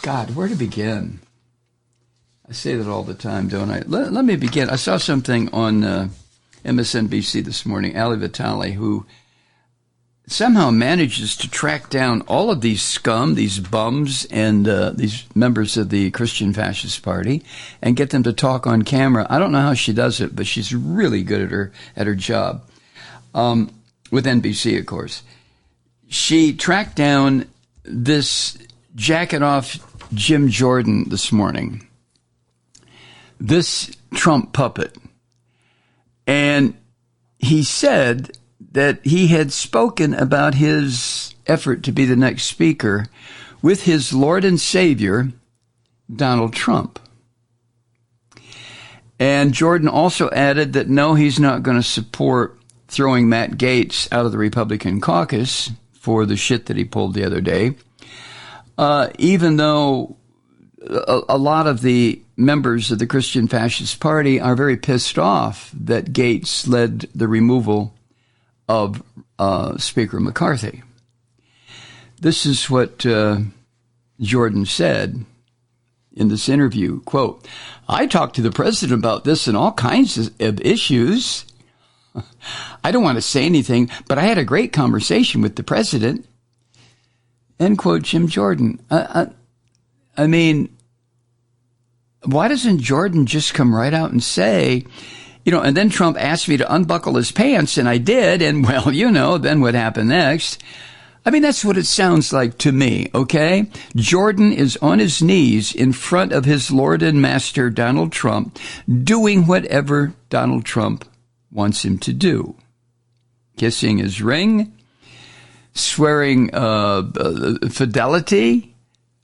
God, where to begin? I say that all the time, don't I? Let me begin. I saw something on MSNBC this morning. Ali Vitale, who somehow manages to track down all of these scum, these bums, and these members of the Christian Fascist Party, and get them to talk on camera. I don't know how she does it, but she's really good at her job. With NBC, of course. She tracked down this jacket-off Jim Jordan this morning, this Trump puppet. And he said that he had spoken about his effort to be the next speaker with his Lord and Savior, Donald Trump. And Jordan also added that no, he's not going to support throwing Matt Gaetz out of the Republican caucus for the shit that he pulled the other day, even though a lot of the members of the Christian Fascist Party are very pissed off that Gaetz led the removal of Speaker McCarthy. This is what Jordan said in this interview, quote, "I talked to the president about this and all kinds of issues. I don't want to say anything, but I had a great conversation with the president." End quote, Jim Jordan. I mean, why doesn't Jordan just come right out and say, and then Trump asked me to unbuckle his pants, and I did, and well, then what happened next? I mean, that's what it sounds like to me, okay? Jordan is on his knees in front of his Lord and Master, Donald Trump, doing whatever Donald Trump wants him to do. Kissing his ring, swearing fidelity,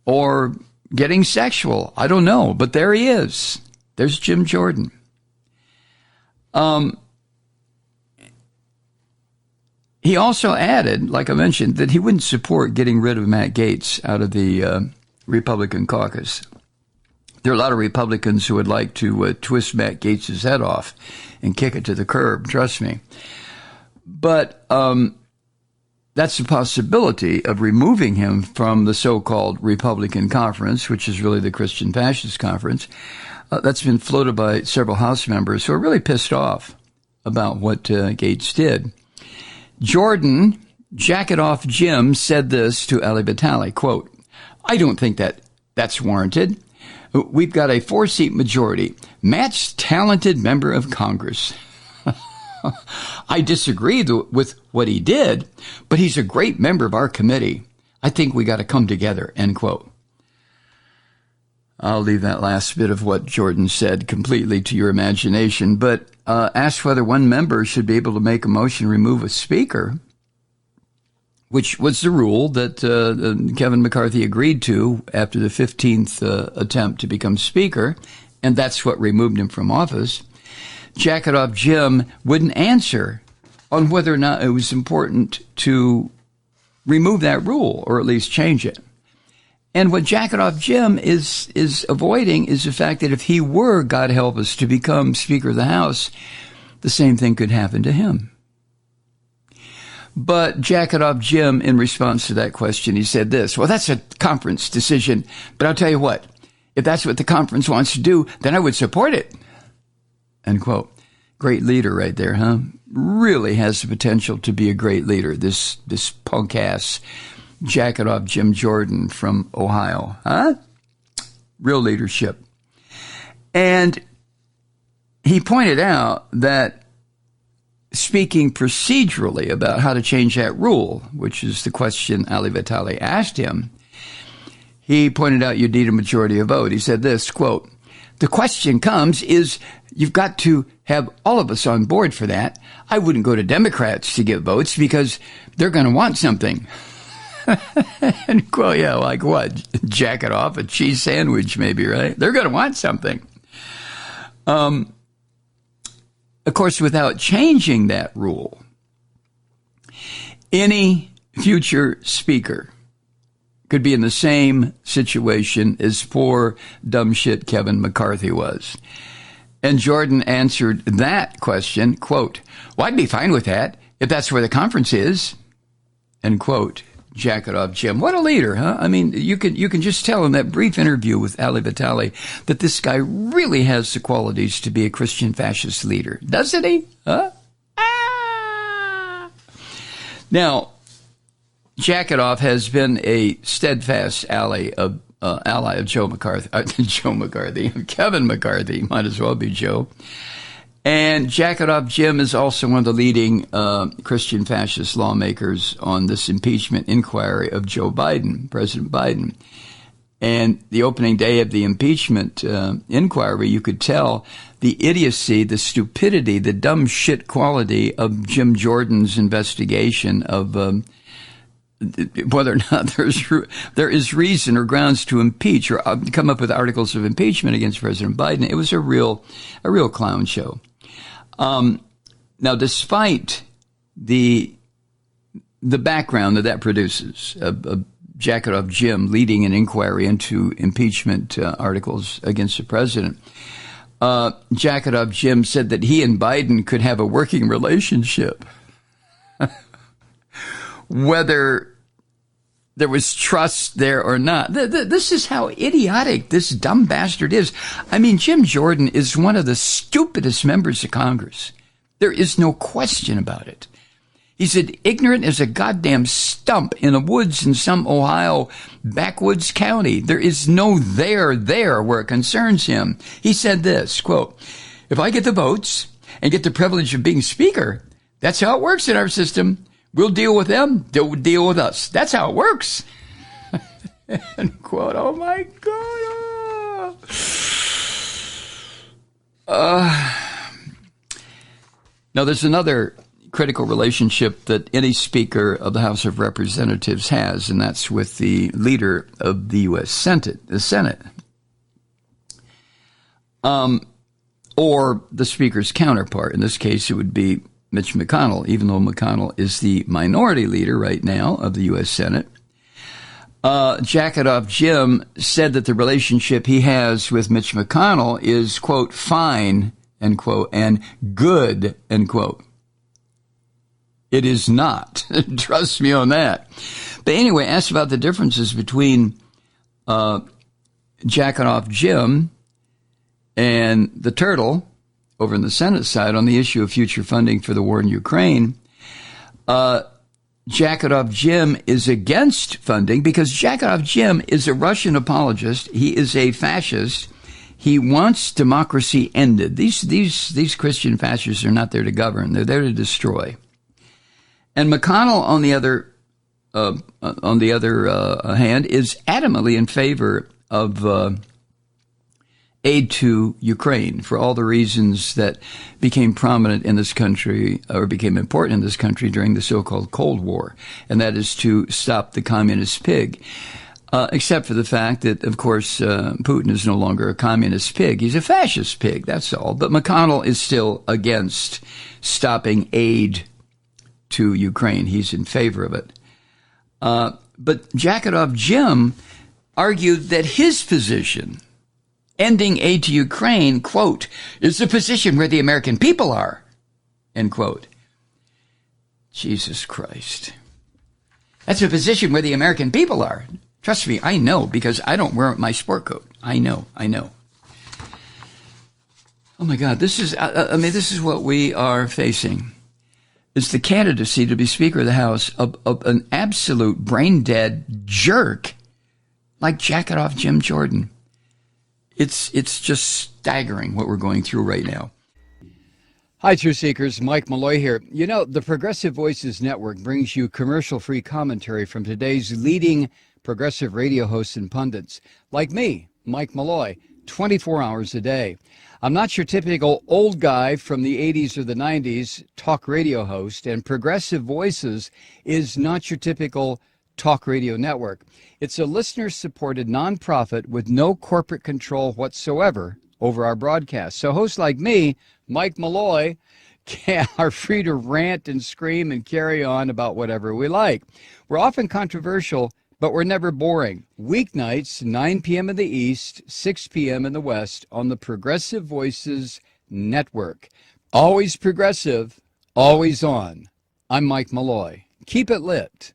or getting sexual. I don't know, but there he is. There's Jim Jordan. He also added, like I mentioned, that he wouldn't support getting rid of Matt Gaetz out of the Republican caucus. There are a lot of Republicans who would like to twist Matt Gaetz's head off and kick it to the curb, trust me. But that's a possibility of removing him from the so-called Republican Conference, which is really the Christian Fascist Conference. That's been floated by several House members who are really pissed off about what Gaetz did. Jordan, jacket-off Jim, said this to Ali Vitale, quote, "I don't think that's warranted. We've got a 4-seat majority. Matt's talented member of Congress. I disagree with what he did, but he's a great member of our committee. I think we got to come together," end quote. I'll leave that last bit of what Jordan said completely to your imagination, but asked whether one member should be able to make a motion to remove a speaker, which was the rule that Kevin McCarthy agreed to after the 15th attempt to become speaker, and that's what removed him from office. Jacket-off Jim wouldn't answer on whether or not it was important to remove that rule, or at least change it. And what Jacket-off Jim is avoiding is the fact that if he were, God help us, to become Speaker of the House, the same thing could happen to him. But Jacket-off Jim, in response to that question, he said this, "Well, that's a conference decision, but I'll tell you what, if that's what the conference wants to do, then I would support it." End quote. Great leader right there, huh? Really has the potential to be a great leader, this punk-ass jacket-off Jim Jordan from Ohio, huh? Real leadership. And he pointed out that speaking procedurally about how to change that rule, which is the question Ali Vitale asked him, he pointed out you need a majority of vote. He said this, quote, "The question comes is you've got to have all of us on board for that. I wouldn't go to Democrats to get votes because they're going to want something." And quote, yeah, like what? Jacket off a cheese sandwich, maybe, right? They're going to want something. Of course, without changing that rule, any future speaker could be in the same situation as poor dumb shit Kevin McCarthy was. And Jordan answered that question, quote, "Well, I'd be fine with that if that's where the conference is," end quote. Jack it off Jim. What a leader, huh? I mean, you can just tell in that brief interview with Ali Vitale that this guy really has the qualities to be a Christian fascist leader. Doesn't he? Huh? Ah! Now, Jack it off has been a steadfast ally of Joe McCarthy, Kevin McCarthy, might as well be Joe. And Jack it off Jim is also one of the leading Christian fascist lawmakers on this impeachment inquiry of Joe Biden, President Biden. And the opening day of the impeachment inquiry, you could tell the idiocy, the stupidity, the dumb shit quality of Jim Jordan's investigation of whether or not there is reason or grounds to impeach or come up with articles of impeachment against President Biden. It was a real clown show. Now, despite the background that produces, Jack it off Jim leading an inquiry into impeachment articles against the president, Jack it off Jim said that he and Biden could have a working relationship. Whether there was trust there or not. This is how idiotic this dumb bastard is. I mean, Jim Jordan is one of the stupidest members of Congress. There is no question about it. He's as ignorant as a goddamn stump in the woods in some Ohio backwoods county. There is no there where it concerns him. He said this, quote, "If I get the votes and get the privilege of being speaker, that's how it works in our system. We'll deal with them, they'll deal with us. That's how it works." End quote. Oh, my God. Now, there's another critical relationship that any Speaker of the House of Representatives has, and that's with the leader of the U.S. Senate, or the Speaker's counterpart. In this case, it would be Mitch McConnell, even though McConnell is the minority leader right now of the U.S. Senate. Jack it off Jim said that the relationship he has with Mitch McConnell is, quote, fine, end quote, and good, end quote. It is not. Trust me on that. But anyway, asked about the differences between Jack it off Jim and the turtle over on the Senate side on the issue of future funding for the war in Ukraine. Jack it off Jim is against funding because Jack it off Jim is a Russian apologist. He is a fascist. He wants democracy ended. These Christian fascists are not there to govern. They're there to destroy. And McConnell, on the other hand, is adamantly in favor of aid to Ukraine for all the reasons that became prominent in this country or became important in this country during the so-called Cold War, and that is to stop the communist pig. Except for the fact that, of course, Putin is no longer a communist pig. He's a fascist pig, that's all. But McConnell is still against stopping aid to Ukraine. He's in favor of it. But Jack it off Jim argued that his position, ending aid to Ukraine, quote, is the position where the American people are, end quote. Jesus Christ. That's a position where the American people are. Trust me, I know, because I don't wear my sport coat. I know. Oh my God, this is what we are facing. It's the candidacy to be Speaker of the House of an absolute brain-dead jerk like Jack it off Jim Jordan. It's just staggering what we're going through right now. Hi, Truth Seekers. Mike Malloy here. You know, the Progressive Voices Network brings you commercial-free commentary from today's leading progressive radio hosts and pundits, like me, Mike Malloy, 24 hours a day. I'm not your typical old guy from the 80s or the 90s talk radio host, and Progressive Voices is not your typical talk radio network. It's a listener-supported nonprofit with no corporate control whatsoever over our broadcast. So hosts like me, Mike Malloy, are free to rant and scream and carry on about whatever we like. We're often controversial, but we're never boring. Weeknights, 9 p.m. in the East, 6 p.m. in the West on the Progressive Voices Network. Always progressive, always on. I'm Mike Malloy. Keep it lit.